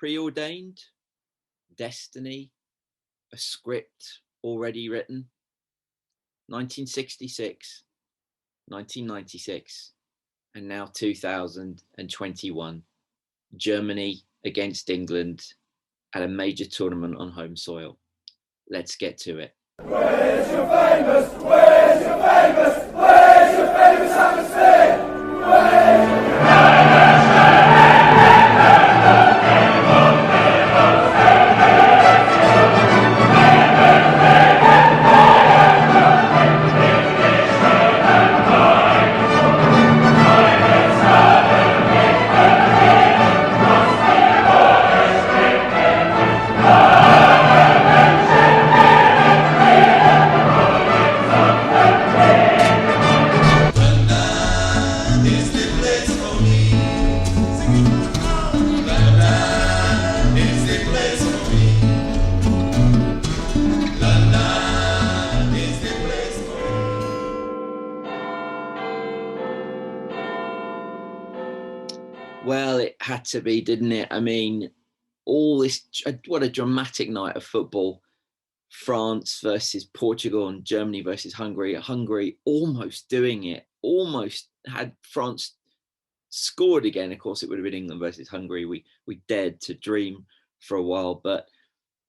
preordained, destiny, a script already written. 1966, 1996, and now 2021. Germany against England at a major tournament on home soil. Let's get to it. Where's your famous? Where's your famous? Where's your famous atmosphere? Where's your Well, it had to be, didn't it? I mean, all this, what a dramatic night of football. France versus Portugal and Germany versus Hungary. Hungary almost doing it, almost had France scored again. Of course, it would have been England versus Hungary. We dared to dream for a while, but,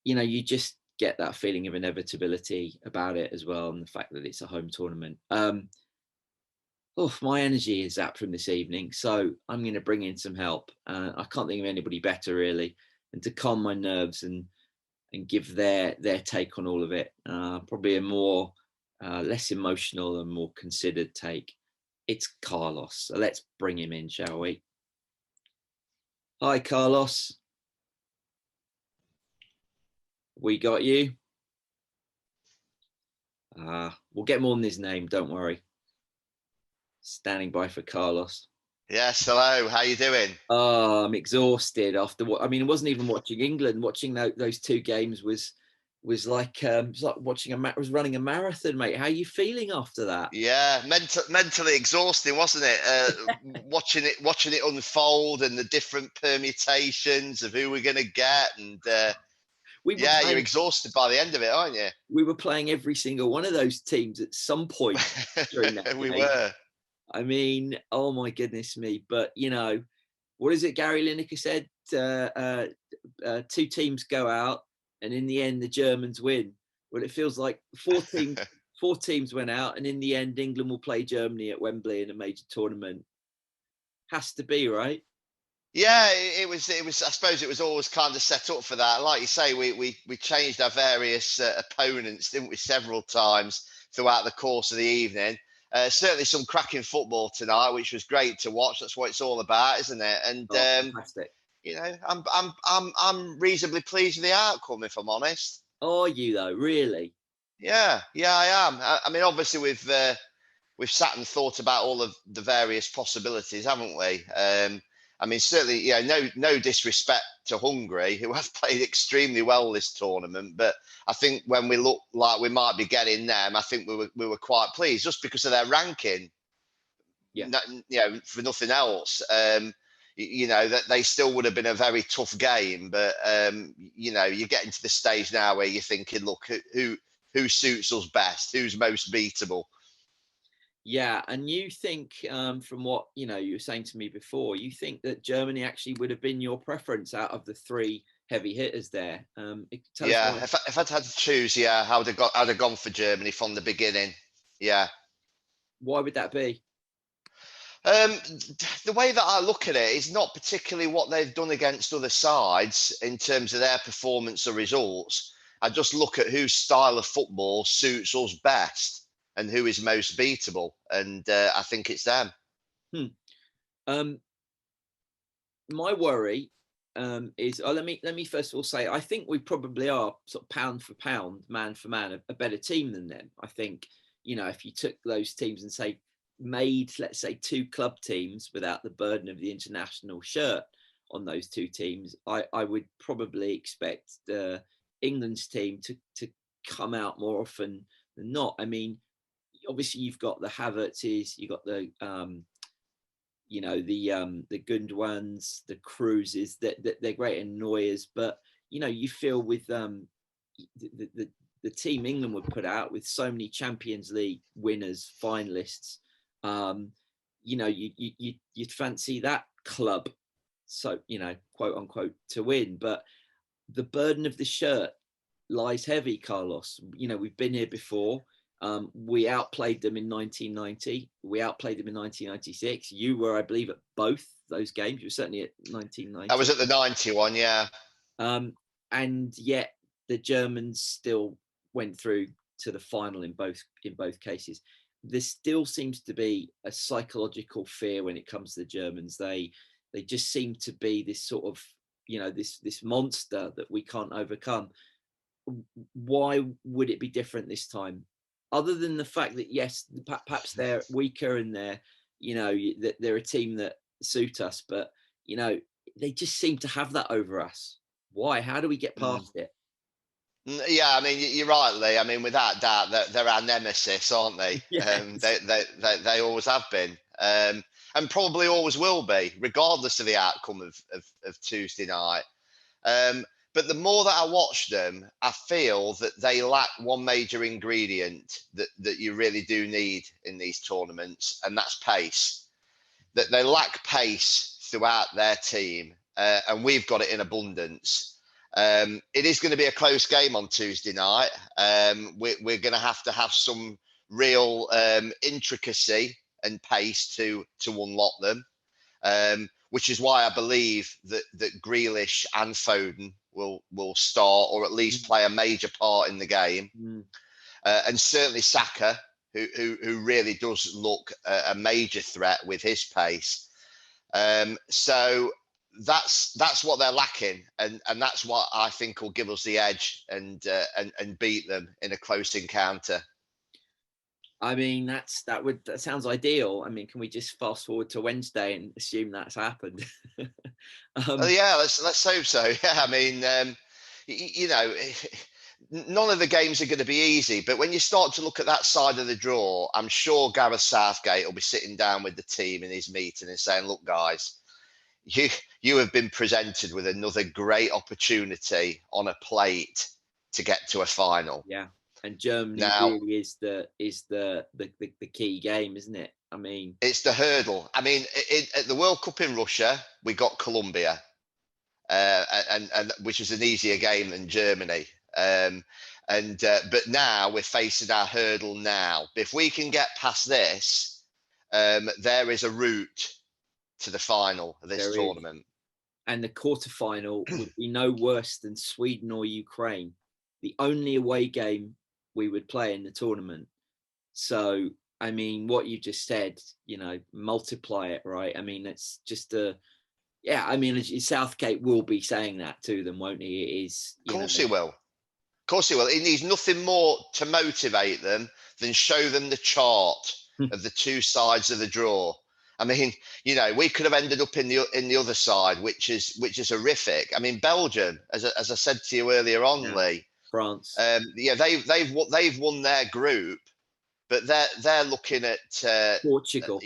you know, you just get that feeling of inevitability about it as well, and the fact that it's a home tournament. My energy is zapped from this evening, so I'm going to bring in some help. I can't think of anybody better, really, and to calm my nerves and give their take on all of it. Probably a more less emotional and more considered take. It's Carlos, so let's bring him in, shall we? Hi, Carlos. We got you. We'll get more than his name, don't worry. Standing by for Carlos. Yes, hello. How you doing? Oh, I'm exhausted after what. I mean, it wasn't even watching England. Watching those two games was like was running a marathon, mate. How are you feeling after that? Yeah, mentally exhausting, wasn't it? watching it unfold and the different permutations of who we're going to get, and you're exhausted by the end of it, aren't you? We were playing every single one of those teams at some point during that we game. were. I mean, oh my goodness me! But you know, what is it? Gary Lineker said, two teams go out, and in the end, the Germans win. Well, it feels like four teams went out, and in the end, England will play Germany at Wembley in a major tournament. Has to be, right? Yeah, it was. I suppose it was always kind of set up for that. Like you say, we changed our various opponents, didn't we, several times throughout the course of the evening. Certainly some cracking football tonight, which was great to watch. That's what it's all about, isn't it? And fantastic. You know, I'm reasonably pleased with the outcome, if I'm honest. Are you though? Really? Yeah, I am. I mean, obviously we've sat and thought about all of the various possibilities, haven't we? I mean, certainly, no disrespect to Hungary, who have played extremely well this tournament, but I think when we look like we might be getting them, I think we were quite pleased just because of their ranking. Yeah. For nothing else. That they still would have been a very tough game, but you're getting to the stage now where you're thinking, look, who suits us best, who's most beatable. Yeah, and you think from what you were saying to me before, you think that Germany actually would have been your preference out of the three heavy hitters there? If I'd had to choose, I'd have gone for Germany from the beginning. Yeah. Why would that be? The way that I look at it is not particularly what they've done against other sides in terms of their performance or results. I just look at whose style of football suits us best and who is most beatable, and I think it's them. My worry is let me first of all say I think we probably are sort of pound for pound, man for man, a better team than them. I think if you took those teams and say made, let's say, two club teams without the burden of the international shirt on those two teams, I would probably expect England's team to come out more often than not. I mean, obviously you've got the Havertzes, you've got the the Gundwans, the Cruises, that they're great annoyers, but you feel with the team England would put out with so many Champions League winners, finalists, you'd fancy that club, so quote unquote, to win. But the burden of the shirt lies heavy, Carlos. We've been here before. We outplayed them in 1990. We outplayed them in 1996. You were, I believe, at both those games. You were certainly at 1990. I was at the 91, yeah. And yet the Germans still went through to the final in both cases. There still seems to be a psychological fear when it comes to the Germans. They just seem to be this sort of this monster that we can't overcome. Why would it be different this time? Other than the fact that, yes, perhaps they're weaker and they're a team that suit us, but they just seem to have that over us. Why? How do we get past it? Yeah, I mean, you're right, Lee. I mean, without doubt, they're our nemesis, aren't they? Yes. They always have been, and probably always will be, regardless of the outcome of Tuesday night. But the more that I watch them, I feel that they lack one major ingredient that you really do need in these tournaments, and that's pace. That they lack pace throughout their team, and we've got it in abundance. It is going to be a close game on Tuesday night. We're going to have some real intricacy and pace to unlock them, which is why I believe that Grealish and Foden will start, or at least play a major part in the game, and certainly Saka, who really does look a major threat with his pace. So that's what they're lacking, and that's what I think will give us the edge and beat them in a close encounter. I mean, that sounds ideal. I mean, can we just fast forward to Wednesday and assume that's happened? Yeah, let's hope so. Yeah, I mean, none of the games are going to be easy, but when you start to look at that side of the draw, I'm sure Gareth Southgate will be sitting down with the team in his meeting and saying, "Look, guys, you have been presented with another great opportunity on a plate to get to a final." Yeah. And Germany now, really is the key game, isn't it? I mean, it's the hurdle. I mean, at the World Cup in Russia, we got Colombia, and which was an easier game than Germany. But now we're facing our hurdle now. If we can get past this, there is a route to the final of this tournament. And the quarterfinal would be no worse than Sweden or Ukraine, the only away game we would play in the tournament. So, I mean, what you just said, multiply it, right? I mean, it's just I mean, Southgate will be saying that to them, won't he? It is. Of course he will. Of course he will. He needs nothing more to motivate them than show them the chart of the two sides of the draw. I mean, we could have ended up in the other side, which is horrific. I mean, Belgium, as I said to you earlier on, Lee, France. They've won their group, but they're looking at Portugal,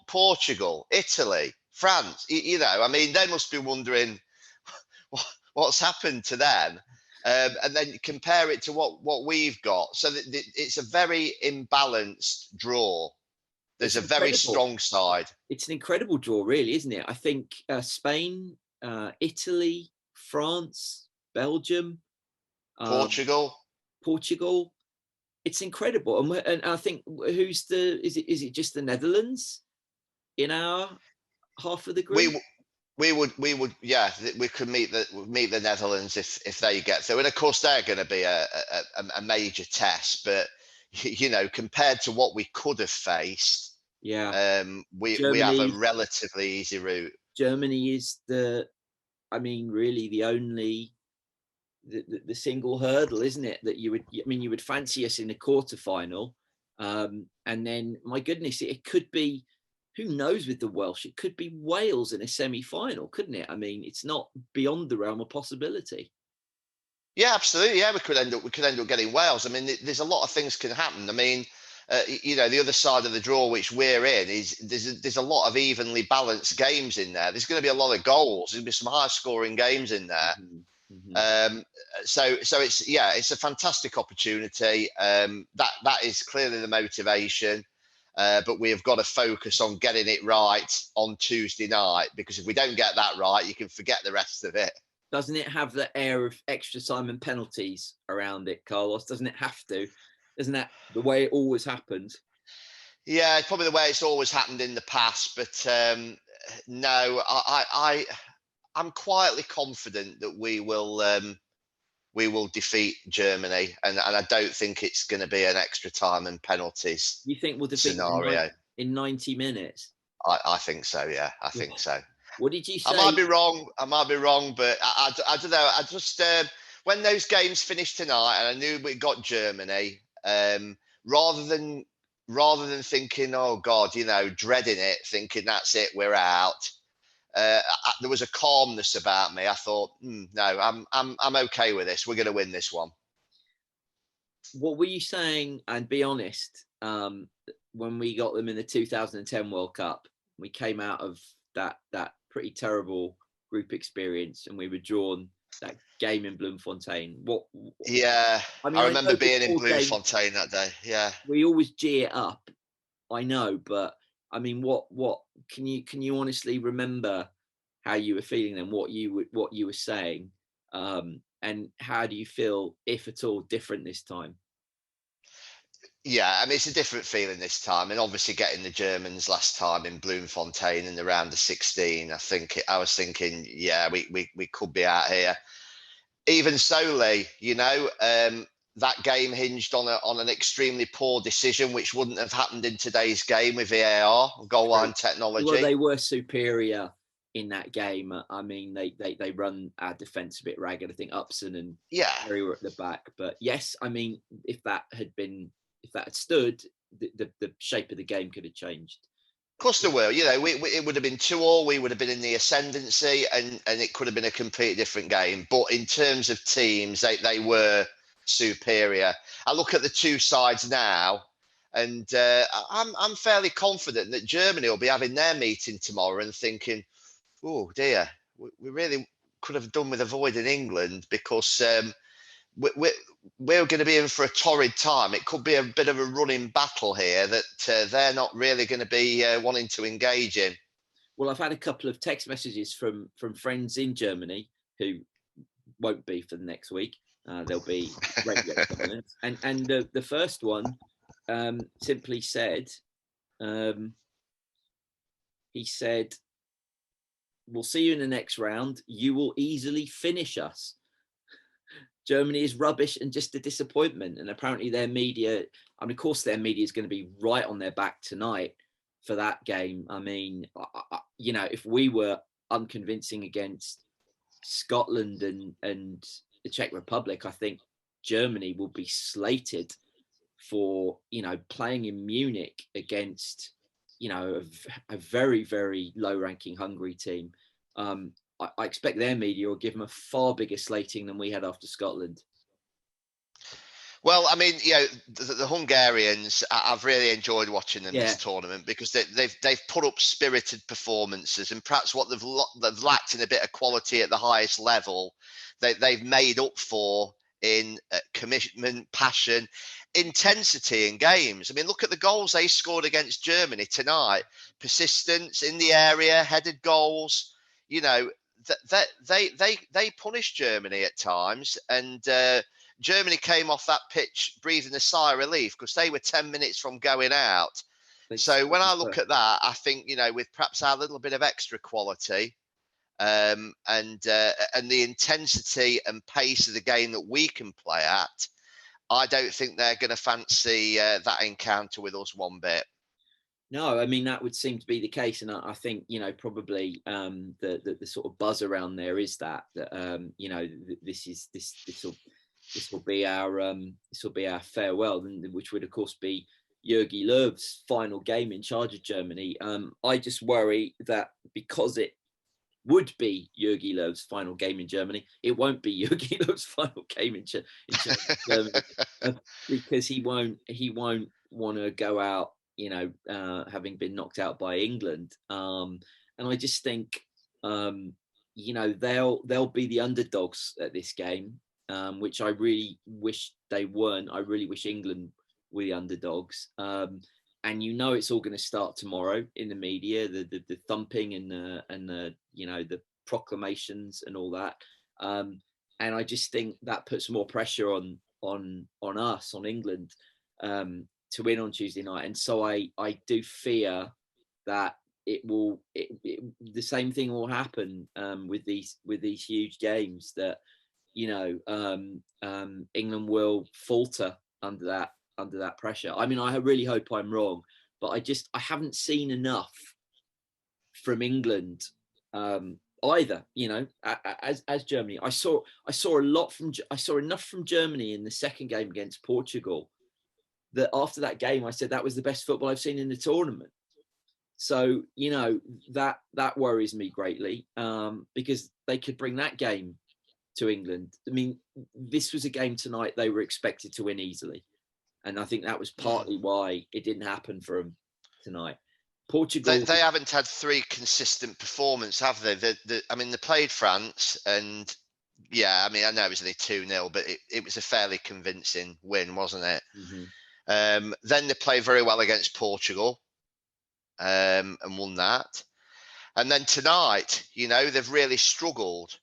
Portugal, Italy, France. I mean, they must be wondering what's happened to them, and then compare it to what we've got. So it's a very imbalanced draw. There's a very strong side. It's an incredible draw, really, isn't it? I think Spain, Italy, France, Belgium, Portugal. It's incredible. And I think is it just the Netherlands in our half of the group? We would we could meet the Netherlands if they get through, and of course they're going to be a major test, but compared to what we could have faced, we have a relatively easy route. Germany is really the only the single hurdle, isn't it, that you would fancy us in the quarterfinal, and then, my goodness, it could be, who knows, with the Welsh, it could be Wales in a semi-final, couldn't it? I mean, it's not beyond the realm of possibility. Yeah, absolutely. Yeah, we could end up getting Wales. I mean, there's a lot of things can happen. I mean, the other side of the draw which we're in is there's a lot of evenly balanced games in there. There's going to be a lot of goals. There's going to be some high scoring games in there. So it's a fantastic opportunity. That is clearly the motivation. But we have got to focus on getting it right on Tuesday night, because if we don't get that right, you can forget the rest of it. Doesn't it have the air of extra time and penalties around it, Carlos? Doesn't it have to? Isn't that the way it always happens? Yeah, it's probably the way it's always happened in the past. But no, I'm quietly confident that we will defeat Germany, and I don't think it's going to be an extra time and penalties. You think we'll defeat scenario in 90 minutes? I think so. Yeah, I think so. What did you say? I might be wrong, but I don't know. I just when those games finished tonight, and I knew we got Germany, rather than thinking, oh God, dreading it, thinking that's it, we're out. There was a calmness about me. I thought, no, I'm okay with this. We're going to win this one. What were you saying? And be honest. When we got them in the 2010 World Cup, we came out of that pretty terrible group experience, and we were drawn that game in Bloemfontein. Yeah, I remember being in Bloemfontein that day. Yeah, we always G it up, I know, but I mean, what can you honestly remember how you were feeling then? What you were saying, and how do you feel, if at all, different this time? Yeah, I mean, it's a different feeling this time, and obviously getting the Germans last time in Bloemfontein in the round of 16, I was thinking, yeah, we could be out here. Even so, Lee, that game hinged on an extremely poor decision, which wouldn't have happened in today's game with VAR, goal line technology. Well, they were superior in that game. I mean, they run our defence a bit ragged. I think Upson and Harry were at the back. But yes, I mean, if that had stood, the shape of the game could have changed. Of course there were. It would have been 2-2. We would have been in the ascendancy, and it could have been a completely different game. But in terms of teams, they were superior. I look at the two sides now, and I'm fairly confident that Germany will be having their meeting tomorrow and thinking, oh dear, we really could have done with avoiding England, because we're going to be in for a torrid time. It could be a bit of a running battle here that they're not really going to be wanting to engage in. Well, I've had a couple of text messages from friends in Germany who won't be for the next week. They'll be regular comments. And the first one simply said, he said, we'll see you in the next round. You will easily finish us. Germany is rubbish and just a disappointment. And apparently their media, I mean, of course, their media is going to be right on their back tonight for that game. I mean, if we were unconvincing against Scotland and the Czech Republic, I think Germany will be slated for, playing in Munich against, a very, very low ranking Hungary team. I expect their media will give them a far bigger slating than we had after Scotland. Well, I mean, the Hungarians, I've really enjoyed watching them this tournament, because they've put up spirited performances, and perhaps what they've lacked in a bit of quality at the highest level, they've made up for in commitment, passion, intensity in games. I mean, look at the goals they scored against Germany tonight. Persistence in the area, headed goals. They punished Germany at times, and Germany came off that pitch breathing a sigh of relief, because they were 10 minutes from going out. So when I look at that, I think, with perhaps our little bit of extra quality, and the intensity and pace of the game that we can play at, I don't think they're going to fancy that encounter with us one bit. No, I mean, that would seem to be the case. And I think, probably the sort of buzz around there is that this will be our farewell, which would of course be Jogi Löw's final game in charge of Germany. I just worry that because it would be Jogi Löw's final game in Germany, it won't be Jogi Löw's final game in charge of Germany, because he won't want to go out, having been knocked out by England. And I just think, they'll be the underdogs at this game, which I really wish they weren't. I really wish England were the underdogs. And it's all going to start tomorrow in the media, the thumping and the proclamations and all that. And I just think that puts more pressure on us, on England, to win on Tuesday night. And so I do fear that the same thing will happen with these huge games, that England will falter under that pressure. I mean, I really hope I'm wrong, but I haven't seen enough from England either. As Germany, I saw enough from Germany in the second game against Portugal that after that game I said that was the best football I've seen in the tournament. So that worries me greatly, because they could bring that game to England. I mean, this was a game tonight they were expected to win easily, and I think that was partly why it didn't happen for them tonight. Portugal, they haven't had three consistent performances, have they? They played France, and I know it was only 2-0, but it was a fairly convincing win, wasn't it? Mm-hmm. Then they played very well against Portugal, and won that. And then tonight, they've really struggled.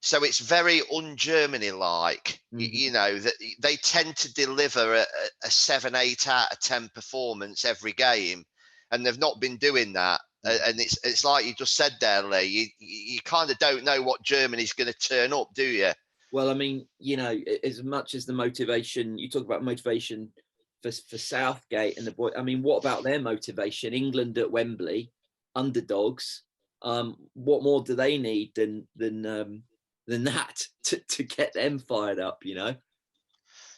So it's very un-Germany-like, Mm-hmm. that they tend to deliver a 7, 8 out of 10 performance every game, and they've not been doing that. Mm-hmm. And it's like you just said there, Lee, you kind of don't know what Germany's going to turn up, do you? Well, I mean, as much as the motivation, you talk about motivation for Southgate and the boy. I mean, what about their motivation? England at Wembley, underdogs. What more do they need than that to get them fired up?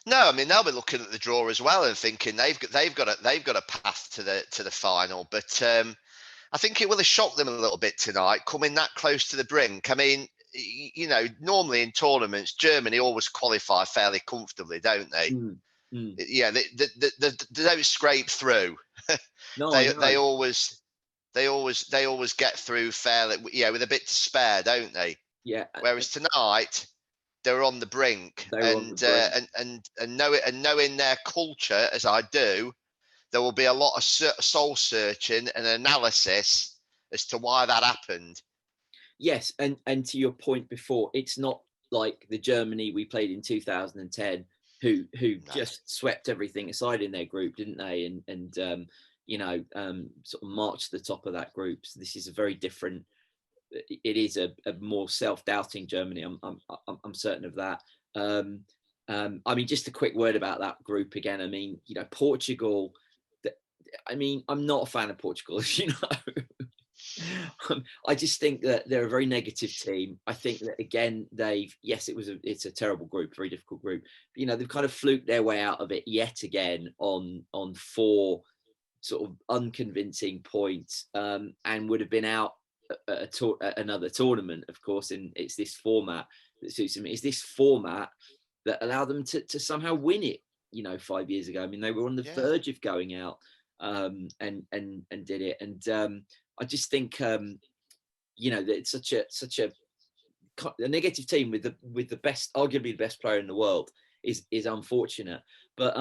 No, I mean they'll be looking at the draw as well and thinking they've got a path to the final. But I think it will have shocked them a little bit tonight, coming that close to the brink. I mean, normally in tournaments, Germany always qualify fairly comfortably, don't they? Yeah, they don't scrape through. No, they always get through fairly, with a bit to spare, don't they? Yeah. Whereas tonight they're on the brink, and knowing their culture as I do, there will be a lot of soul searching and analysis as to why that happened. Yes, and to your point before, it's not like the Germany we played in 2010, who just swept everything aside in their group, didn't they? And sort of marched to the top of that group. So this is a very different. It is a more self-doubting Germany. I'm certain of that. I mean, just a quick word about that group again. I mean, Portugal. I mean, I'm not a fan of Portugal, as you know. I just think that they're a very negative team. I think that again, it's a terrible group, very difficult group. But, they've kind of fluked their way out of it yet again on 4 sort of unconvincing points, and would have been out at another tournament, of course. And it's this format that suits them. It's this format that allowed them to somehow win it. 5 years ago. I mean, they were on the verge of going out, and did it. And I just think, that it's such a negative team with the best, arguably the best player in the world is unfortunate. But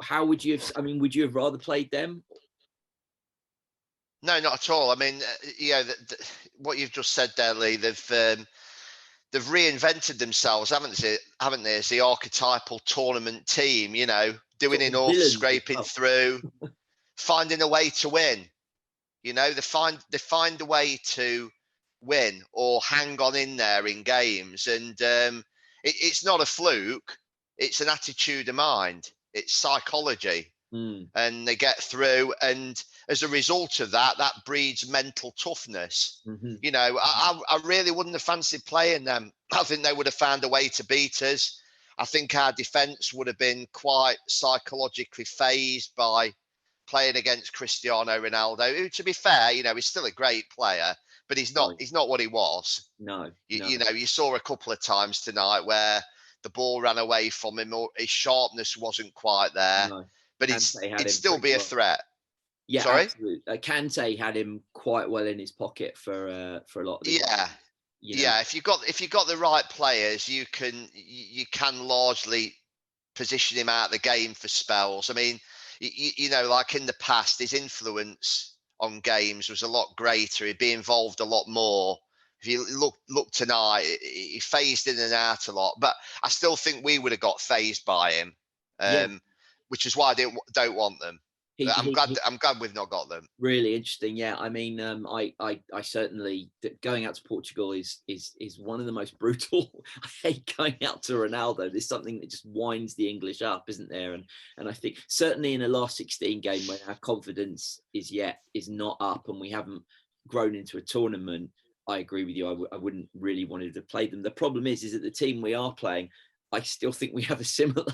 how would you have? I mean, would you have rather played them? No, not at all. I mean, what you've just said there, Lee, they've reinvented themselves, haven't they? As the archetypal tournament team, doing enough, scraping through, finding a way to win. They find a way to win or hang on in there in games, and it's not a fluke. It's an attitude of mind. It's psychology, and they get through. And as a result of that, that breeds mental toughness. Mm-hmm. I really wouldn't have fancied playing them. I think they would have found a way to beat us. I think our defence would have been quite psychologically phased by playing against Cristiano Ronaldo, who, to be fair, he's still a great player, but he's not what he was. No. You saw a couple of times tonight where the ball ran away from him, or his sharpness wasn't quite there. No. but Kante had it'd him still pretty be a well. threat. Yeah, Sorry? absolutely. Kante had him quite well in his pocket for a lot of the game. Yeah. You know, Yeah, if you've got the right players, you can largely position him out of the game for spells. I mean, like in the past, his influence on games was a lot greater. He'd be involved a lot more. If you look tonight, he phased in and out a lot. But I still think we would have got phased by him, yeah. which is why I don't want them. I'm glad we've not got them. Really interesting. Yeah, I mean, I certainly, going out to Portugal is one of the most brutal. I hate going out to Ronaldo. There's something that just winds the English up, isn't there? And I think certainly in a last 16 game when our confidence is not up and we haven't grown into a tournament, I agree with you. I wouldn't really wanted to play them. The problem is that the team we are playing, I still think we have a similar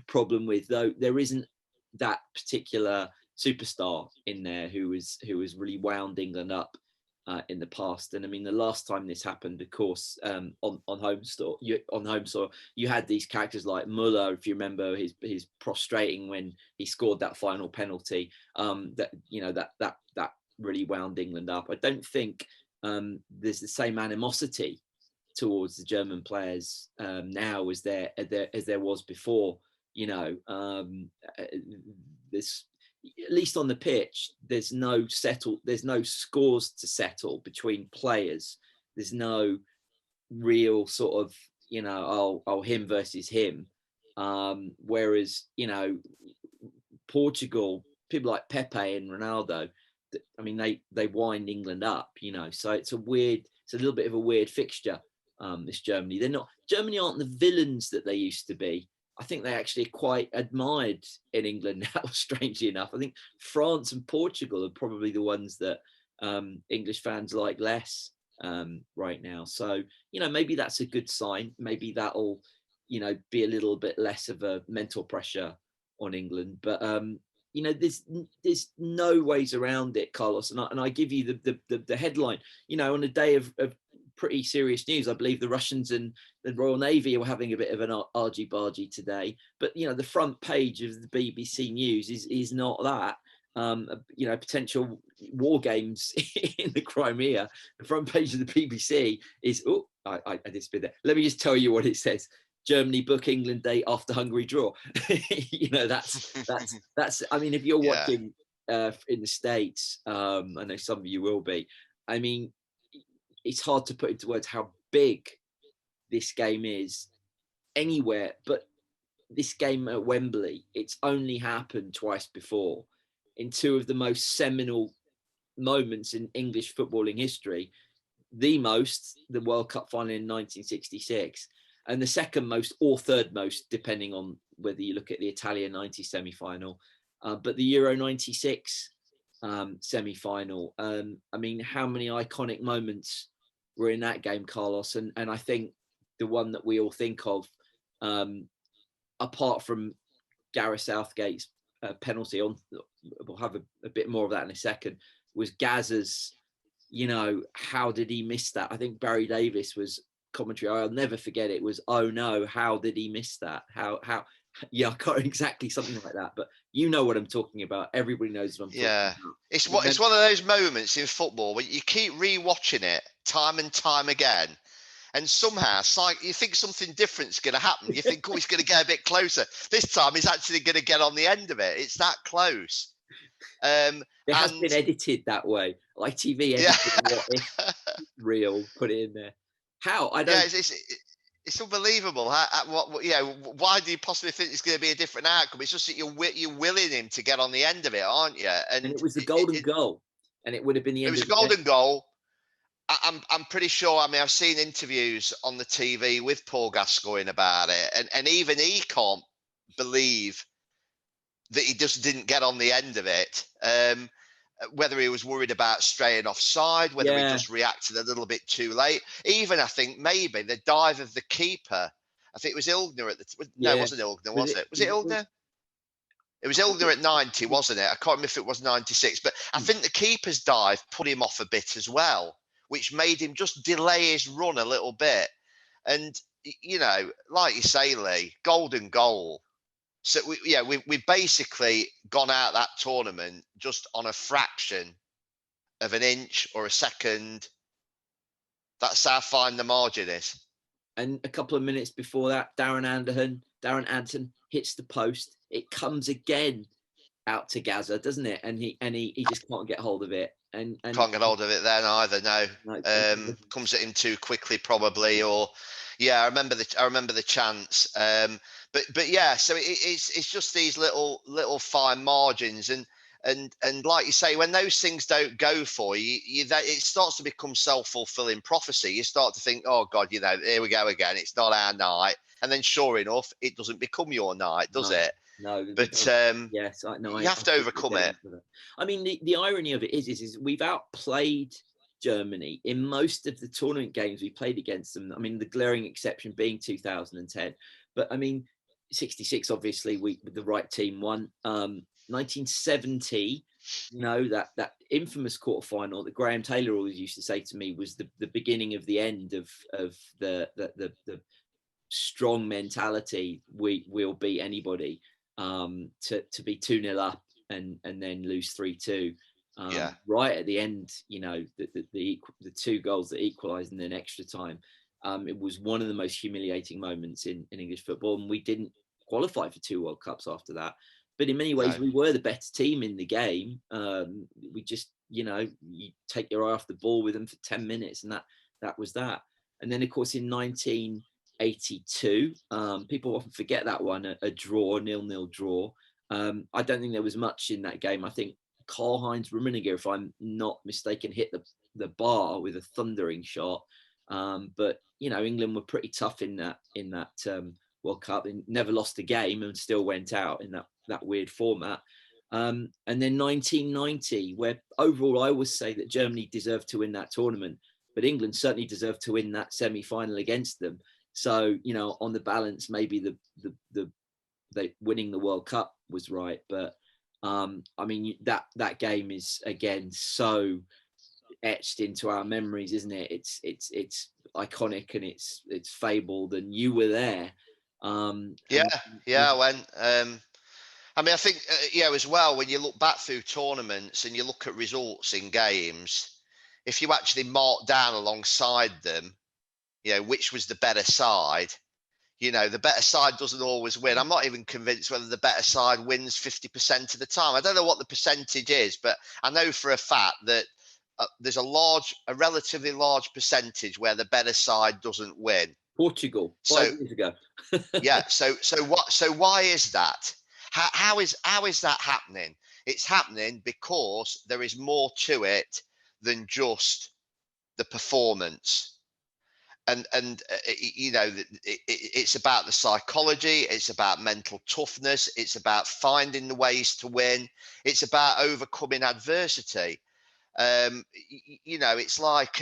problem with, though there isn't that particular superstar in there who was really wound England up in the past. And I mean, the last time this happened, of course, on home soil, you had these characters like Muller, if you remember his prostrating when he scored that final penalty. That really wound England up. I don't think there's the same animosity towards the German players now as there was before. This, at least on the pitch, there's no scores to settle between players. There's no real sort of, him versus him. Whereas, Portugal, people like Pepe and Ronaldo, I mean, they wind England up, so it's a little bit of a weird fixture. This Germany, Germany aren't the villains that they used to be. I think they actually are quite admired in England now, strangely enough. I think France and Portugal are probably the ones that English fans like less right now. So, maybe that's a good sign. Maybe that'll, be a little bit less of a mental pressure on England. But, there's no ways around it, Carlos. And I give you the headline, on a day of pretty serious news. I believe the Russians and the Royal Navy were having a bit of an argy-bargy today. But, the front page of the BBC News is not that. Potential war games in the Crimea. The front page of the BBC is, I disappeared there. Let me just tell you what it says. Germany book England date after Hungary draw. That's. I mean, if you're watching in the States, I know some of you will be. I mean, it's hard to put into words how big this game is anywhere, but this game at Wembley, it's only happened twice before in two of the most seminal moments in English footballing history. The World Cup final in 1966, and the second most or third most, depending on whether you look at the Italian 90 semi-final, but the Euro 96 semi-final. I mean, how many iconic moments were in that game, Carlos? And I think the one that we all think of, apart from Gareth Southgate's penalty, we'll have a bit more of that in a second, was Gazza's, how did he miss that? I think Barry Davis was commentary. I'll never forget it. Was, oh no, how did he miss that? How yeah, I can't exactly something like that, but you know what I'm talking about. Everybody knows what I'm talking about. It's one of those moments in football where you keep rewatching it time and time again, and somehow it's like you think something different's going to happen. You think, oh, he's going to get a bit closer. This time he's actually going to get on the end of it. It's that close. It has been edited that way. ITV edited what if real, put it in there. How? I don't. Yeah, it's unbelievable. Why do you possibly think it's going to be a different outcome? It's just that you're willing him to get on the end of it, aren't you? And it was the golden goal, and it would have been the end. It was a golden goal. I'm pretty sure. I mean, I've seen interviews on the TV with Paul Gascoigne about it, and even he can't believe that he just didn't get on the end of it. Whether he was worried about straying offside, whether he just reacted a little bit too late. Even, I think, maybe the dive of the keeper. I think it was Ilgner at the no, it wasn't Ilgner, was it? Was it Ilgner? It was Ilgner at 90, wasn't it? I can't remember if it was 96. But I think the keeper's dive put him off a bit as well, which made him just delay his run a little bit. And, like you say, Lee, golden goal. So we basically gone out that tournament just on a fraction of an inch or a second. That's how fine the margin is. And a couple of minutes before that, Darren Anton hits the post. It comes again out to Gaza, doesn't it? And he just can't get hold of it. And Can't get hold of it then either. No, comes at him too quickly, probably. Or I remember the chance. But yeah, so it's just these little fine margins, and like you say, when those things don't go for you, it starts to become self-fulfilling prophecy. You start to think, oh God, here we go again. It's not our night, and then sure enough, it doesn't become your night, does it? No, but yes, no, you have to overcome it. I mean, the irony of it is we've outplayed Germany in most of the tournament games we played against them. I mean, the glaring exception being 2010, but I mean, 66 obviously we with the right team won. 1970, that infamous quarterfinal that Graham Taylor always used to say to me was the beginning of the end of the strong mentality. We'll beat anybody. To be 2-0 up and then lose 3-2. Right at the end, the 2 goals that equalised in an extra time. It was one of the most humiliating moments in English football, and we didn't qualify for 2 World Cups after that. But in many ways, we were the better team in the game. We just, you take your eye off the ball with them for 10 minutes, and that was that. And then, of course, in 1982, people often forget that one, a draw, 0-0 draw. I don't think there was much in that game. I think Karl-Heinz Rummenigge, if I'm not mistaken, hit the bar with a thundering shot. But England were pretty tough in that World Cup. They never lost a game and still went out in that weird format. And then 1990, where overall I always say that Germany deserved to win that tournament, but England certainly deserved to win that semi-final against them. So, on the balance, maybe the winning the World Cup was right. But I mean, that game is again so etched into our memories, isn't it? It's iconic and it's fabled, and you were there. I went. I mean, I think as well, when you look back through tournaments and you look at results in games, if you actually mark down alongside them, which was the better side, the better side doesn't always win. I'm not even convinced whether the better side wins 50% of the time. I don't know what the percentage is, but I know for a fact that there's a relatively large percentage where the better side doesn't win. Portugal, 5 years ago. So why is that? How is that happening? It's happening because there is more to it than just the performance. And it's about the psychology. It's about mental toughness. It's about finding the ways to win. It's about overcoming adversity. It's like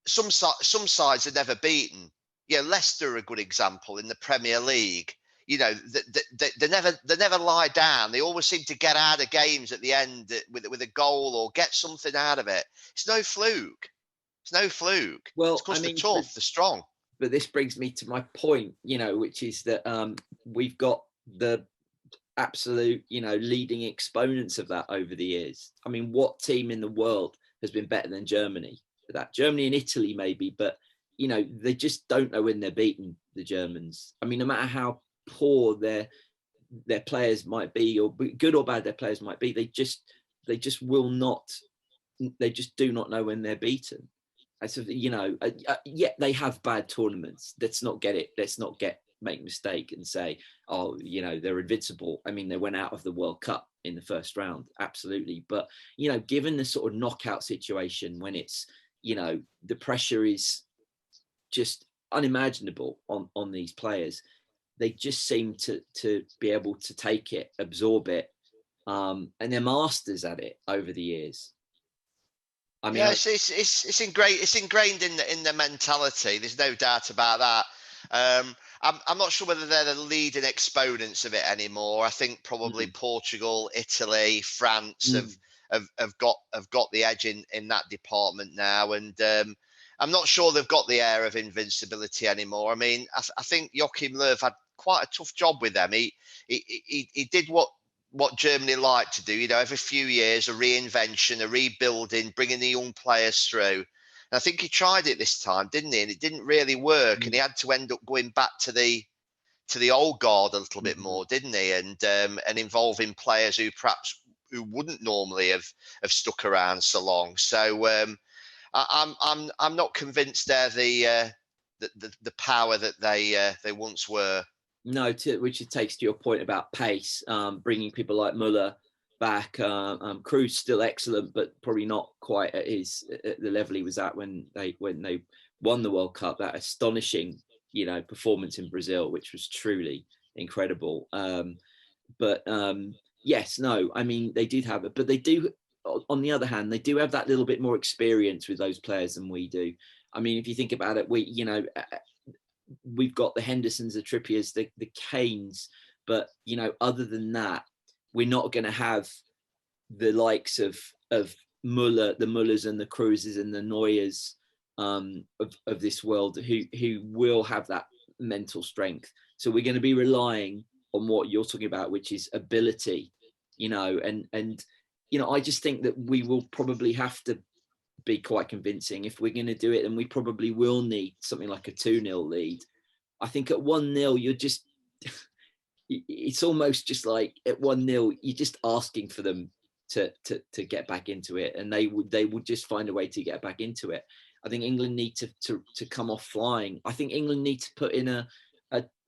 some sides are never beaten. Leicester are a good example in the Premier League. They never lie down. They always seem to get out of games at the end with a goal or get something out of it. It's no fluke. Well, it's because they're tough, they're strong. But this brings me to my point, which is that we've got the absolute, leading exponents of that over the years. I mean, what team in the world has been better than Germany for that? Germany and Italy maybe, but they just don't know when they're beaten, the Germans. I mean, no matter how poor their players might be, or good or bad their players might be, they just will not. They just do not know when they're beaten. So, they have bad tournaments. Let's not make mistake and say, oh, they're invincible. I mean, they went out of the World Cup in the first round, absolutely. But given the sort of knockout situation, when it's the pressure is just unimaginable on these players, they just seem to be able to take it, absorb it, and they're masters at it over the years. I mean, it's ingrained in the mentality. There's no doubt about that. I'm not sure whether they're the leading exponents of it anymore. I think probably Portugal, Italy, France have got the edge in that department now, and I'm not sure they've got the air of invincibility anymore. I mean, I think Joachim Löw had quite a tough job with them. He did what Germany like to do, you know, every few years, a reinvention, a rebuilding, bringing the young players through. And I think he tried it this time, didn't he? And it didn't really work. And he had to end up going back to the old guard a little bit more, didn't he? And involving players who wouldn't normally have stuck around so long. So I'm not convinced they're the power that they once were. No, which it takes to your point about pace, bringing people like Muller back. Cruz still excellent, but probably not quite at the level he was at when they won the World Cup. That astonishing, you know, performance in Brazil, which was truly incredible. But yes, no, I mean they did have it, but they do. On the other hand, they do have that little bit more experience with those players than we do. I mean, if you think about it, we've got the Hendersons, the Trippiers, the Kanes, but you know, other than that, we're not going to have the likes of Muller, the Mullers and the Cruzes and the Neuers of this world who will have that mental strength. So we're going to be relying on what you're talking about, which is ability, you know, and you know, I just think that we will probably have to be quite convincing if we're going to do it, and we probably will need something like a 2-0 lead. I think at 1-0 you're just it's almost just like at 1-0 you're just asking for them to get back into it, and they would just find a way to get back into it. I think England need to come off flying. I think England need to put in a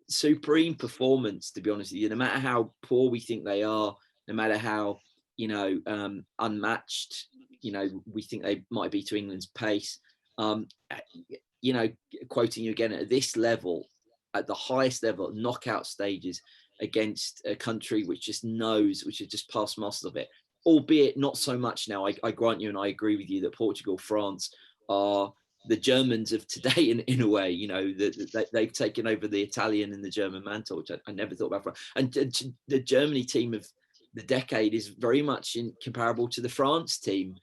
supreme performance, to be honest with you, no matter how poor we think they are, no matter how, you know, unmatched, you know, we think they might be to England's pace. You know, quoting you again, at this level, at the highest level, knockout stages against a country which just knows, which has just passed muster of it, albeit not so much now. I grant you, and I agree with you, that Portugal, France are the Germans of today in a way. You know, that they've taken over the Italian and the German mantle, which I never thought about. And the Germany team of the decade is very much comparable to the France team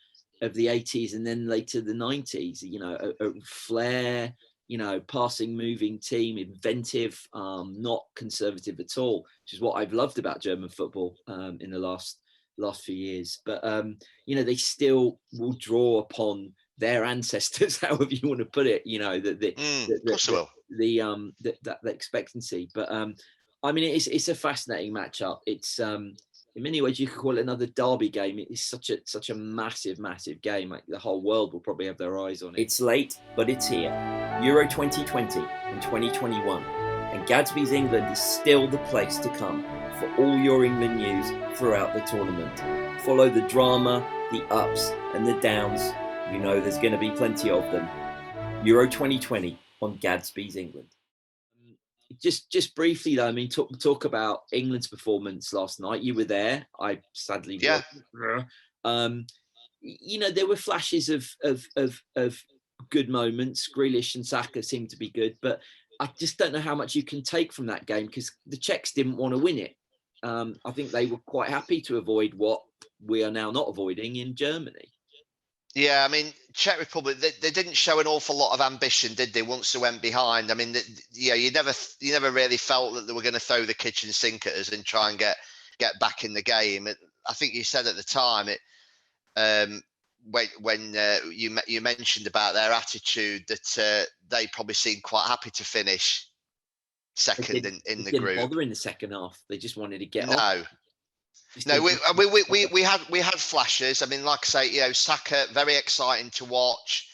of the 80s and then later the 90s. You know, a flair, you know, passing, moving team, inventive, not conservative at all, which is what I've loved about German football in the last few years. But you know, they still will draw upon their ancestors, however you want to put it. You know, the expectancy. But I mean, it's a fascinating matchup. It's in many ways you could call it another derby game. It's such a massive game. Like the whole world will probably have their eyes on it. It's late, but it's here. Euro 2020 and 2021, and Gadsby's England is still the place to come for all your England news throughout the tournament. Follow the drama, the ups and the downs. You know there's going to be plenty of them. Euro 2020 on Gadsby's England. Just briefly though, I mean, talk about England's performance last night. You were there. I sadly wasn't. You know, there were flashes of good moments. Grealish and Saka seemed to be good, but I just don't know how much you can take from that game because the Czechs didn't want to win it. I think they were quite happy to avoid what we are now not avoiding in Germany. Yeah, I mean, Czech Republic, they didn't show an awful lot of ambition, did they, once they went behind? I mean, you never really felt that they were going to throw the kitchen sink at us and try and get back in the game. I think you said at the time, when you mentioned about their attitude, that they probably seemed quite happy to finish second in the group. Didn't bother in the second half. They just wanted to get off. No, we had flashes. I mean, like I say, you know, Saka, very exciting to watch.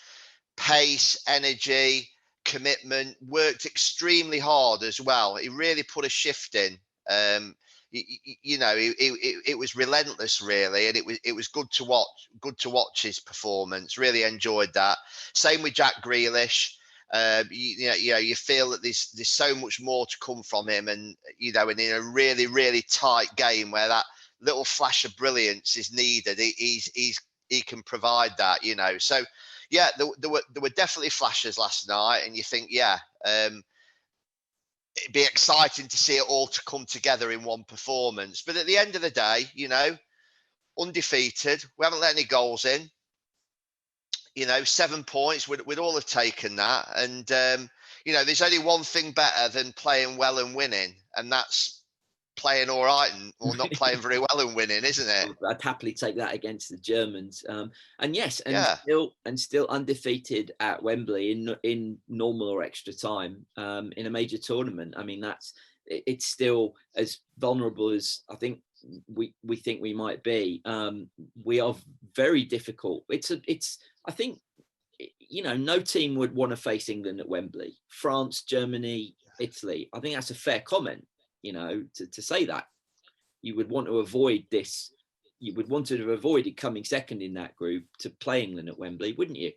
Pace, energy, commitment, worked extremely hard as well. He really put a shift in. You know, it was relentless, really, and it was good to watch. Good to watch his performance. Really enjoyed that. Same with Jack Grealish. You feel that there's so much more to come from him, and you know, and in a really tight game where that little flash of brilliance is needed, he can provide that, you know. So yeah, there were definitely flashes last night, and you think, it'd be exciting to see it all to come together in one performance. But at the end of the day, you know, undefeated, we haven't let any goals in. You know, 7 points, we'd all have taken that. And, you know, there's only one thing better than playing well and winning, and that's playing all right or not playing very well and winning, isn't it? I'd happily take that against the Germans. And yes, Yeah. still undefeated at Wembley in normal or extra time in a major tournament. I mean, it's still as vulnerable as I think we think we might be. We are very difficult. I think, you know, no team would want to face England at Wembley. France, Germany, Italy. I think that's a fair comment, you know, to say that. You would want to avoid this. You would want to have avoided coming second in that group to play England at Wembley, wouldn't you?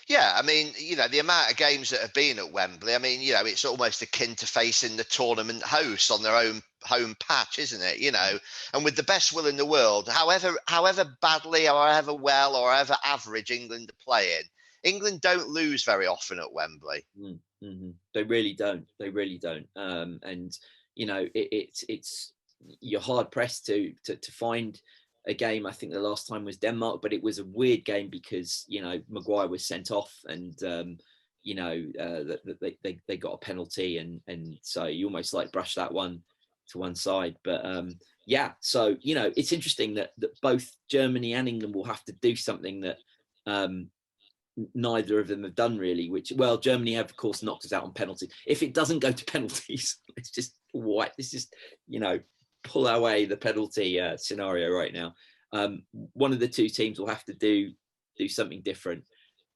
Yeah, I mean, you know, the amount of games that have been at Wembley, I mean, you know, it's almost akin to facing the tournament hosts on their own home patch, isn't it? You know, and with the best will in the world, however badly or however well or however average England are playing, England don't lose very often at Wembley. Mm-hmm. They really don't. They really don't. And you know, it's you're hard pressed to find a game. I think the last time was Denmark, but it was a weird game because, you know, Maguire was sent off, and you know, they got a penalty, and so you almost like brush that one to one side. But yeah, so you know, it's interesting that both Germany and England will have to do something that neither of them have done really, which, well, Germany have of course knocked us out on penalties. If it doesn't go to penalties, it's just you know, pull away the penalty scenario right now. One of the two teams will have to do something different,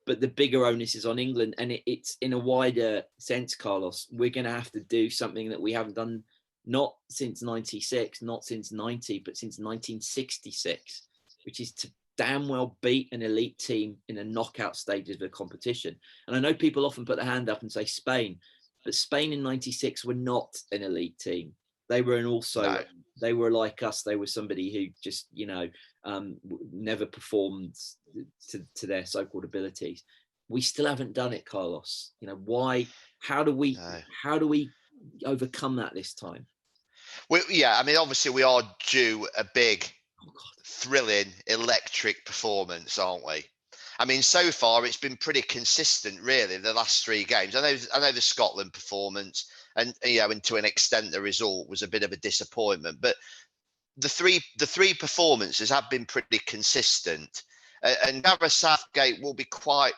but the bigger onus is on England, and it's in a wider sense, Carlos. We're going to have to do something that we haven't done, not since 96, not since 90, but since 1966, which is to damn well beat an elite team in a knockout stage of the competition. And I know people often put their hand up and say Spain, but Spain in 96 were not an elite team. They were they were like us. They were somebody who just, you know, never performed to their so-called abilities. We still haven't done it, Carlos. You know, why? How do we overcome that this time? Yeah, I mean, obviously we are due a big, thrilling, electric performance, aren't we? I mean, so far it's been pretty consistent, really. The last 3 games. I know the Scotland performance, and you know, and to an extent, the result was a bit of a disappointment. But the three performances have been pretty consistent, and Gareth Southgate will be quite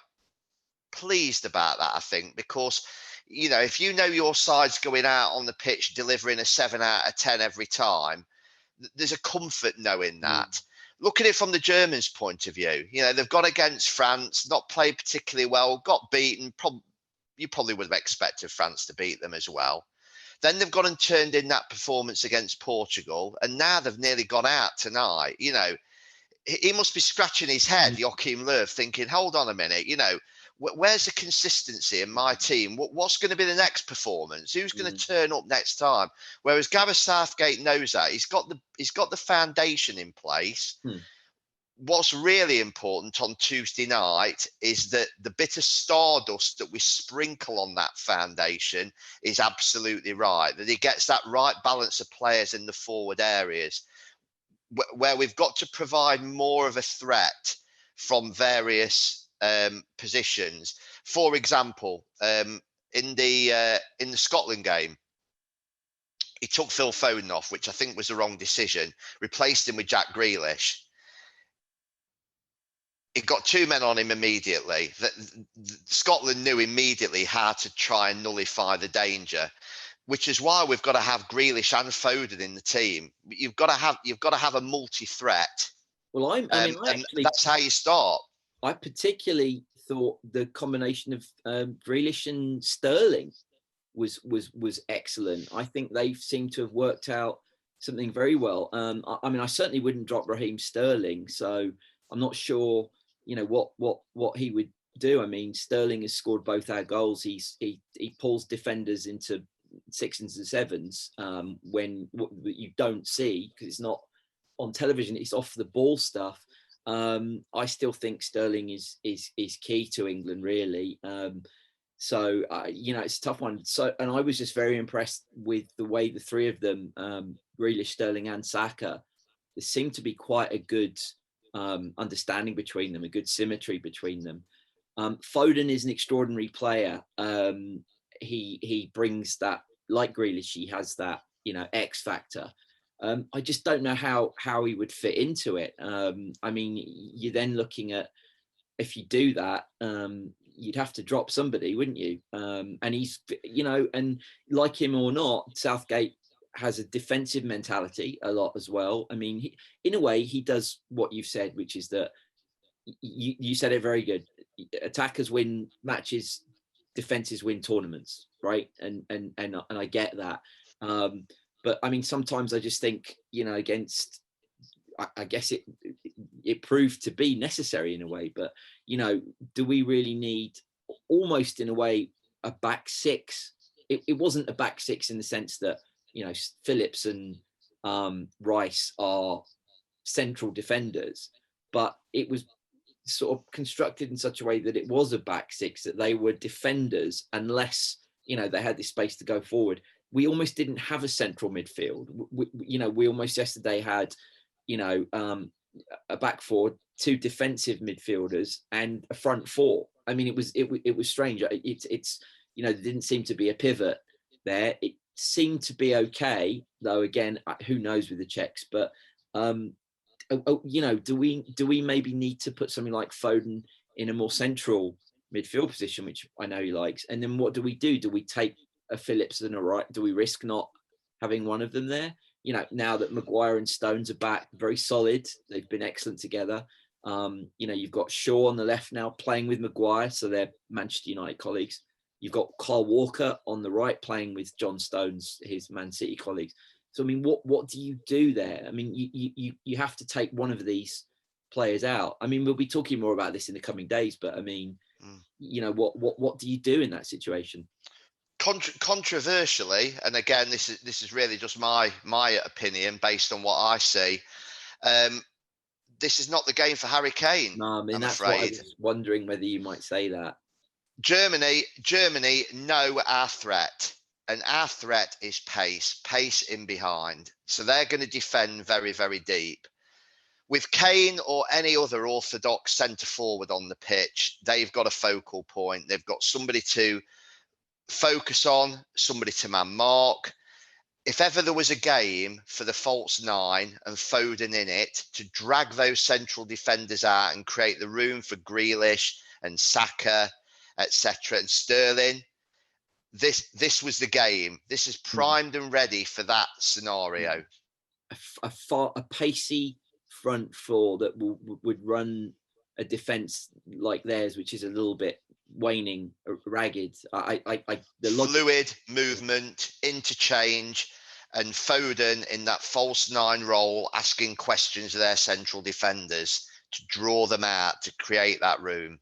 pleased about that, I think, because, you know, if you know your side's going out on the pitch delivering a 7 out of 10 every time, there's a comfort knowing that. Look at it from the Germans' point of view. You know, they've gone against France, not played particularly well, got beaten. You probably would have expected France to beat them as well. Then they've gone and turned in that performance against Portugal, and now they've nearly gone out tonight. You know, he must be scratching his head, Joachim Löw, thinking, hold on a minute, you know, where's the consistency in my team? What's going to be the next performance? Who's going to turn up next time? Whereas Gareth Southgate knows that he's got the foundation in place. What's really important on Tuesday night is that the bit of stardust that we sprinkle on that foundation is absolutely right. That he gets that right balance of players in the forward areas, where we've got to provide more of a threat from various positions. For example, in the Scotland game, he took Phil Foden off, which I think was the wrong decision, replaced him with Jack Grealish. He got 2 men on him immediately. Scotland knew immediately how to try and nullify the danger, which is why we've got to have Grealish and Foden in the team. You've got to have a multi-threat. Well, I mean, that's how you start. I particularly thought the combination of Grealish and Sterling was excellent. I think they seem to have worked out something very well. I mean, I certainly wouldn't drop Raheem Sterling, so I'm not sure, you know, what he would do. I mean, Sterling has scored both our goals. He pulls defenders into 6s and 7s when you don't see, because it's not on television. It's off the ball stuff. I still think Sterling is key to England, really. So you know, it's a tough one. So, and I was just very impressed with the way the 3 of them, Grealish, Sterling, and Saka, there seemed to be quite a good understanding between them, a good symmetry between them. Foden is an extraordinary player. He brings that, like Grealish, he has that, X factor. I just don't know how he would fit into it. I mean, you're then looking at, if you do that, you'd have to drop somebody, wouldn't you? And he's, and like him or not, Southgate has a defensive mentality a lot as well. I mean, in a way, he does what you've said, which is that you said it very good. Attackers win matches, defenses win tournaments, right? And I get that. But I mean, sometimes I just think, against, I guess it proved to be necessary in a way. But do we really need, almost in a way, a back six? It wasn't a back six in the sense that Phillips and Rice are central defenders, but it was sort of constructed in such a way that it was a back six, that they were defenders unless they had this space to go forward. We almost didn't have a central midfield. We almost yesterday had a back four, two defensive midfielders, and a front four. I mean, it was strange. It's there didn't seem to be a pivot there. It seemed to be okay, though. Again, who knows with the Czechs? But do we maybe need to put something like Foden in a more central midfield position, which I know he likes? And then what do we do? Do we take a Phillips and a right? Do we risk not having one of them there? Now that Maguire and Stones are back, very solid. They've been excellent together. You've got Shaw on the left now playing with Maguire, so they're Manchester United colleagues. You've got Kyle Walker on the right playing with John Stones, his Man City colleagues. So, I mean, what do you do there? I mean, you have to take one of these players out. I mean, we'll be talking more about this in the coming days, but I mean, what do you do in that situation? Controversially, and again, this is really just my opinion based on what I see. This is not the game for Harry Kane. No, I mean, that's afraid. What I was wondering whether you might say that. Germany know our threat, and our threat is pace in behind. So they're going to defend very, very deep. With Kane or any other orthodox centre forward on the pitch, they've got a focal point. They've got somebody to focus on, somebody to man mark. If ever there was a game for the false nine and Foden in it to drag those central defenders out and create the room for Grealish and Saka, etc., and Sterling, this was the game. This is primed and ready for that scenario. A pacey front four that would run a defense like theirs, which is a little bit waning, ragged. Fluid movement, interchange, and Foden in that false nine role, asking questions of their central defenders to draw them out, to create that room.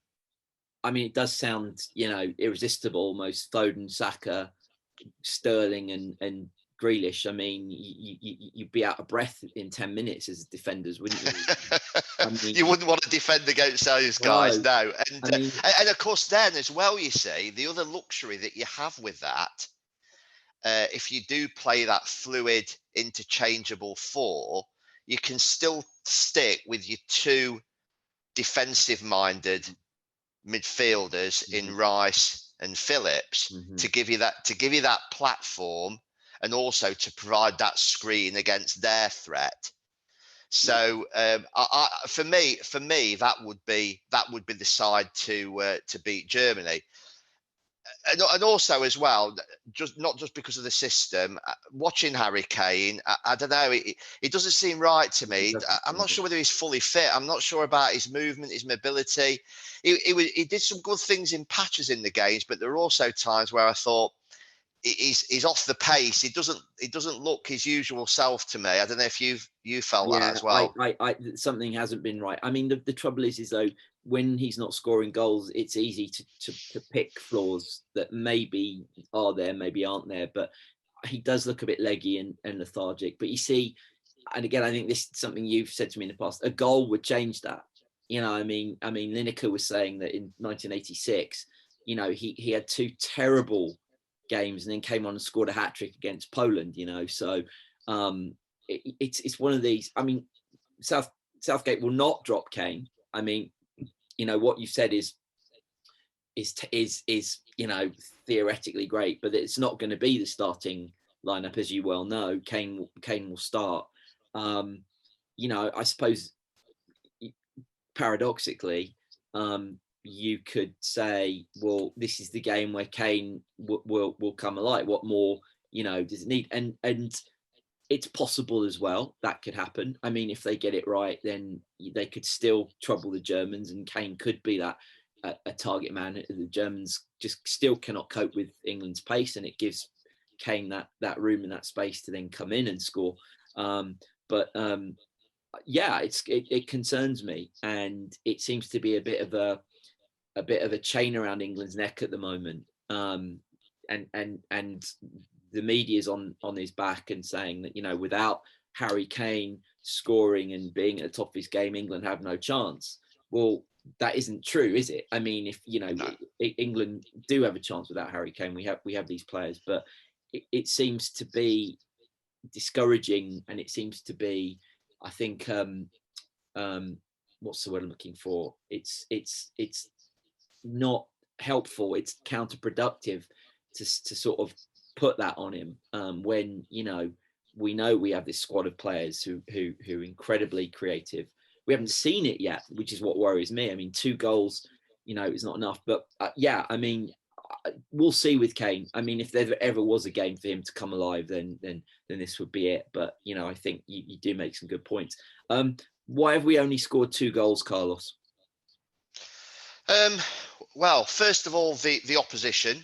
I mean, it does sound, irresistible almost. Foden, Saka, Sterling, and Grealish. I mean, you'd be out of breath in 10 minutes as defenders, wouldn't you? I mean, you wouldn't want to defend against those guys, no. And of course, then as well, you see, the other luxury that you have with that, if you do play that fluid, interchangeable four, you can still stick with your two defensive-minded midfielders in Rice and Phillips to give you that platform, and also to provide that screen against their threat. So for me, that would be the side to beat Germany. And also as well, not just because of the system, watching Harry Kane, I don't know, it doesn't seem right to me. I'm not sure whether he's fully fit. I'm not sure about his movement, his mobility. He did some good things in patches in the games, but there are also times where I thought he's off the pace. He doesn't look his usual self to me. I don't know if you felt that as well. I something hasn't been right. I mean, the trouble is though, when he's not scoring goals, it's easy to pick flaws that maybe are there, maybe aren't there. But he does look a bit leggy and lethargic. But you see, and again, I think this is something you've said to me in the past. A goal would change that. I mean, Lineker was saying that in 1986, he had two terrible games and then came on and scored a hat-trick against Poland. So it's one of these. I mean, Southgate will not drop Kane. I mean, what you said is theoretically great, but it's not going to be the starting lineup, as you well know. Kane will start. I suppose paradoxically, you could say, well, this is the game where Kane will come alive. What more, does it need? And it's possible as well that could happen. I mean, if they get it right, then they could still trouble the Germans, and Kane could be that a target man. The Germans just still cannot cope with England's pace, and it gives Kane that room and that space to then come in and score. It concerns me, and it seems to be a bit of a chain around England's neck at the moment. And the media's on his back and saying that, without Harry Kane scoring and being at the top of his game, England have no chance. Well, that isn't true, is it? I mean, if no. England do have a chance without Harry Kane, we have these players, but it seems to be discouraging, and it seems to be, I think, what's the word I'm looking for? It's not helpful. It's counterproductive to sort of put that on him when we know we have this squad of players who are incredibly creative. We haven't seen it yet, which is what worries me. I mean, 2 goals, is not enough. But I mean, we'll see with Kane. I mean, if there ever was a game for him to come alive, then this would be it. But I think you do make some good points. Why have we only scored 2 goals, Carlos? Well, first of all, the opposition.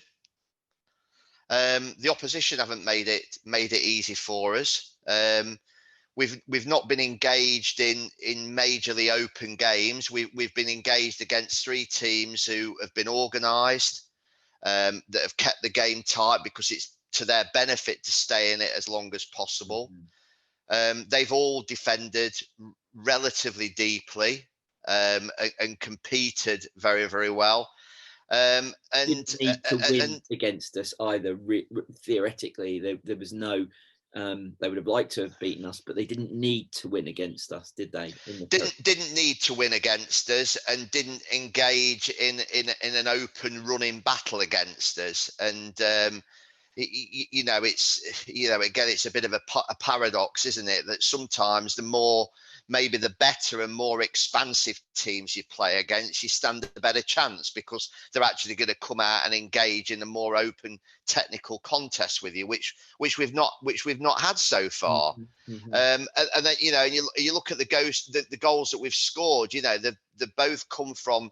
The opposition haven't made it easy for us. We've not been engaged in majorly open games. We've been engaged against 3 teams who have been organised, that have kept the game tight because it's to their benefit to stay in it as long as possible. They've all defended relatively deeply and competed very, very well. And didn't need to win against us either. Theoretically, there was no. They would have liked to have beaten us, but they didn't need to win against us, did they? Didn't need to win against us, and didn't engage in an open running battle against us. And it's a bit of a paradox, isn't it? That sometimes maybe the better and more expansive teams you play against, you stand a better chance because they're actually going to come out and engage in a more open technical contest with you, which we've not had so far. And then you look at the goals that we've scored. They both come from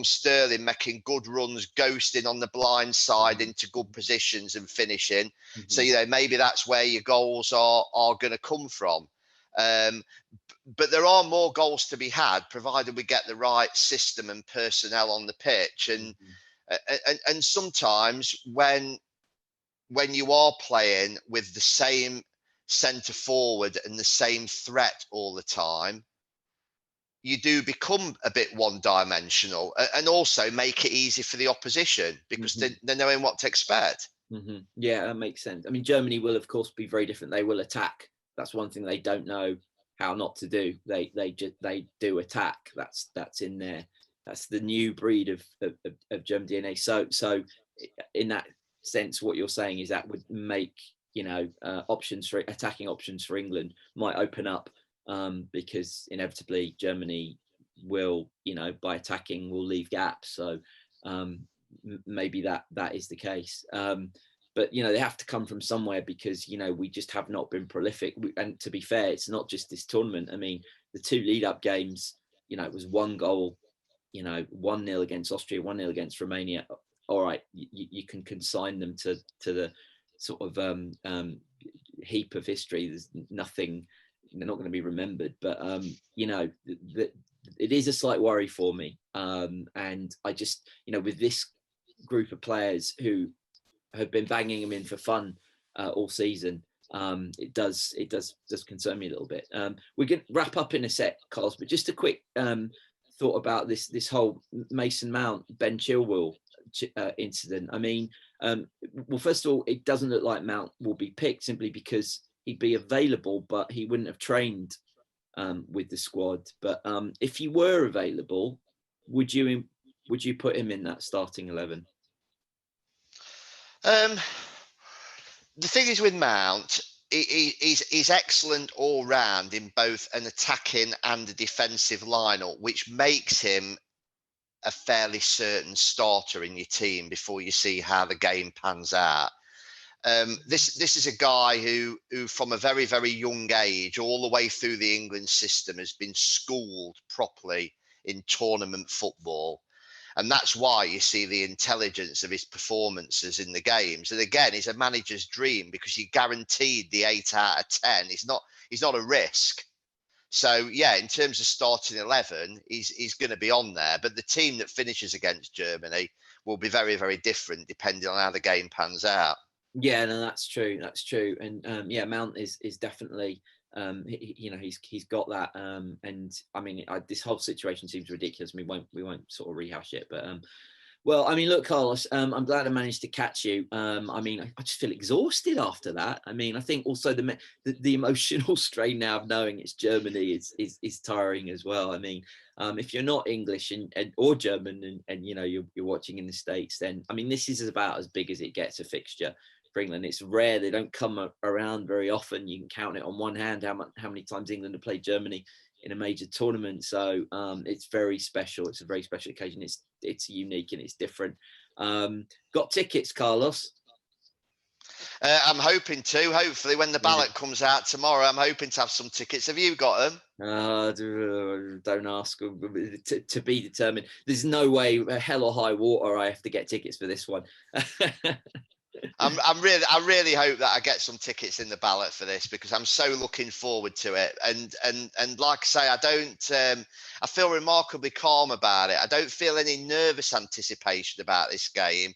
Sterling making good runs, ghosting on the blind side into good positions and finishing. So maybe that's where your goals are going to come from. But there are more goals to be had, provided we get the right system and personnel on the pitch. And sometimes when you are playing with the same centre forward and the same threat all the time, you do become a bit one-dimensional, and also make it easy for the opposition because they're knowing what to expect. Yeah, that makes sense. I mean, Germany will, of course, be very different. They will attack. That's one thing they don't know how not to do. They do attack. That's in there. That's the new breed of German DNA. So in that sense, what you're saying is that would make attacking options for England might open up, because inevitably Germany will, by attacking, will leave gaps. So maybe that is the case. But they have to come from somewhere because we just have not been prolific. And to be fair, it's not just this tournament. I mean, the 2 lead-up games, it was 1 goal, 1-0 against Austria, 1-0 against Romania. All right, you can consign them to the sort of heap of history. There's nothing. They're not going to be remembered. But it is a slight worry for me. And I just, with this group of players who have been banging them in for fun all season, it does concern me a little bit. We're going to wrap up in a sec, Carlos, but just a quick thought about this whole Mason Mount, Ben Chilwell incident. I mean, well, first of all, it doesn't look like Mount will be picked simply because he'd be available, but he wouldn't have trained with the squad. But if he were available, would you put him in that starting 11? The thing is with Mount, he's excellent all round in both an attacking and a defensive lineup, which makes him a fairly certain starter in your team before you see how the game pans out. This is a guy who from a very, very young age, all the way through the England system, has been schooled properly in tournament football. And that's why you see the intelligence of his performances in the games. And again, it's a manager's dream because you're guaranteed the 8 out of 10. He's not a risk. So, yeah, in terms of starting 11, he's going to be on there. But the team that finishes against Germany will be very, very different depending on how the game pans out. Yeah, no, that's true. That's true. And yeah, Mount is definitely, he's got that. And I mean, this whole situation seems ridiculous. We won't sort of rehash it, but well, I mean, look, Carlos, I'm glad I managed to catch you. I mean, I just feel exhausted after that. I mean, I think also the emotional strain now of knowing it's Germany is tiring as well. I mean, if you're not English or German and you're watching in the States, then I mean, this is about as big as it gets, a fixture for England. It's rare; they don't come around very often. You can count it on one hand how many times England have played Germany in a major tournament. So it's very special. It's a very special occasion. It's unique and it's different. Got tickets, Carlos? I'm hoping to. Hopefully, when the ballot comes out tomorrow, I'm hoping to have some tickets. Have you got them? Don't ask. To be determined. There's no way, hell or high water, I have to get tickets for this one. I really hope that I get some tickets in the ballot for this because I'm so looking forward to it. And like I say, I feel remarkably calm about it. I don't feel any nervous anticipation about this game.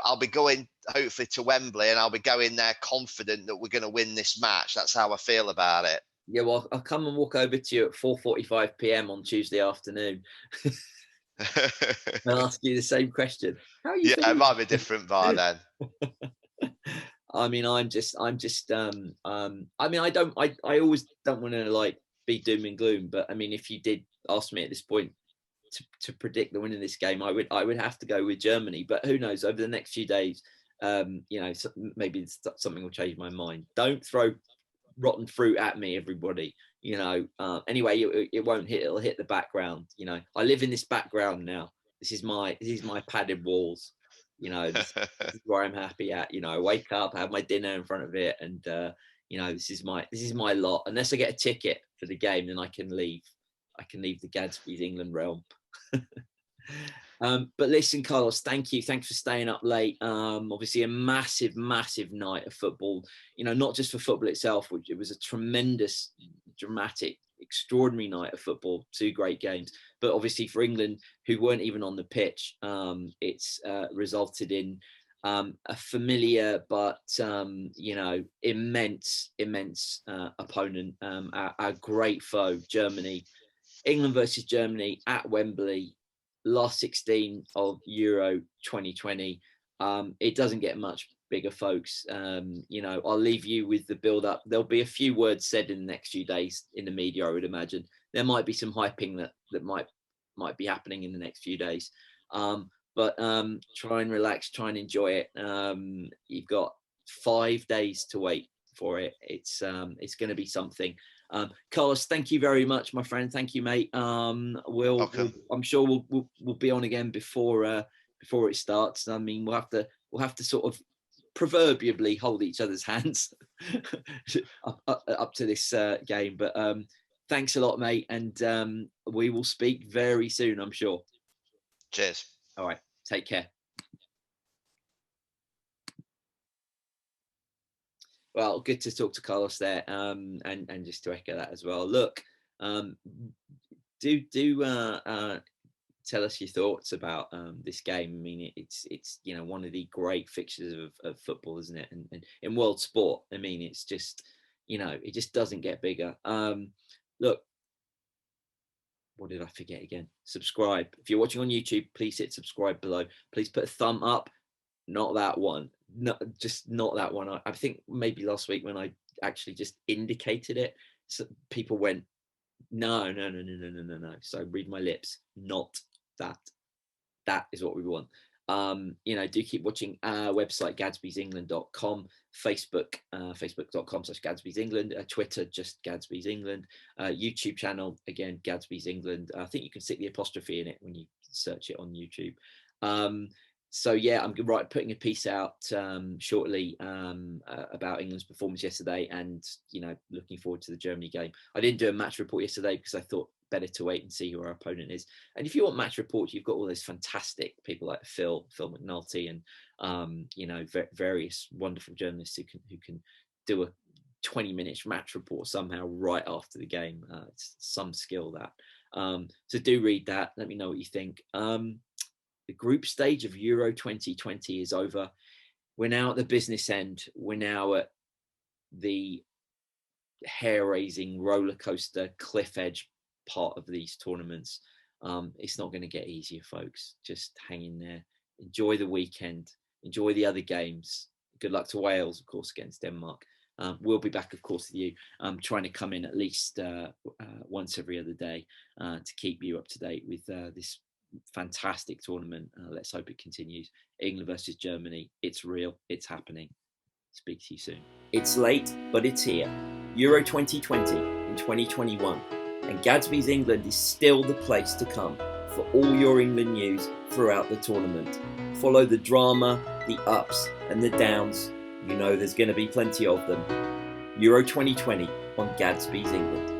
I'll be going hopefully to Wembley and I'll be going there confident that we're going to win this match. That's how I feel about it. Yeah, well, I'll come and walk over to you at 4:45 p.m. on Tuesday afternoon. I'll ask you the same question. How are you feeling? It might be different by then. I mean, I mean, I always don't want to be doom and gloom, but I mean, if you did ask me at this point to predict the win of this game, I would have to go with Germany, but who knows, over the next few days, maybe something will change my mind. Don't throw rotten fruit at me, everybody. Anyway, it won't hit. It'll hit the background. I live in this background now. This is my padded walls. This is where I'm happy at. I wake up, I have my dinner in front of it, and this is my lot. Unless I get a ticket for the game, then I can leave the Gadsby's England realm. But listen, Carlos, thank you. Thanks for staying up late. Obviously a massive, massive night of football, not just for football itself, which it was a tremendous, dramatic, extraordinary night of football, 2 great games, but obviously for England, who weren't even on the pitch, it's resulted in a familiar but immense opponent, our great foe, Germany. England versus Germany at Wembley, last 16 of Euro 2020. It doesn't get much bigger, folks. I'll leave you with the build up. There'll be a few words said in the next few days in the media, I would imagine. There might be some hyping that might be happening in the next few days. But try and relax, try and enjoy it. You've got 5 days to wait for it. It's going to be something. Carlos, thank you very much, my friend. Thank you, mate. I'm sure we'll be on again before it starts. I mean, we'll have to sort of proverbially hold each other's hands up to this game. But thanks a lot, mate, and we will speak very soon, I'm sure. Cheers. All right, take care. Well, good to talk to Carlos there, and just to echo that as well. Look, do tell us your thoughts about this game. I mean, it's one of the great fixtures of football, isn't it? And in world sport, I mean, it's just it just doesn't get bigger. Look, what did I forget again? Subscribe. If you're watching on YouTube, please hit subscribe below. Please put a thumb up. Not that one. No, just not that one. I think maybe last week when I actually just indicated it, so people went No. So read my lips, not that. That is what we want. Do keep watching our website, gadsbysengland.com, Facebook, facebook.com/Gadsby's England, Twitter, just Gadsby's England, YouTube channel, again, Gadsby's England. I think you can stick the apostrophe in it when you search it on YouTube. So yeah, I'm putting a piece out shortly about England's performance yesterday, and looking forward to the Germany game. I didn't do a match report yesterday because I thought better to wait and see who our opponent is. And if you want match reports, you've got all those fantastic people like Phil McNulty, and various wonderful journalists who can do a 20-minute match report somehow right after the game. It's some skill that. So do read that. Let me know what you think. The group stage of Euro 2020 is over. We're now at the business end. We're now at the hair-raising roller coaster cliff edge part of these tournaments. It's not going to get easier, folks. Just hang in there. Enjoy the weekend. Enjoy the other games. Good luck to Wales, of course, against Denmark. We'll be back, of course, with you, trying to come in at least once every other day to keep you up to date with this fantastic tournament. Let's hope it continues. England versus Germany. It's real. It's happening. Speak to you soon. It's late, but it's here. Euro 2020 and 2021. And Gadsby's England is still the place to come for all your England news throughout the tournament. Follow the drama, the ups and the downs. You know there's going to be plenty of them. Euro 2020 on Gadsby's England.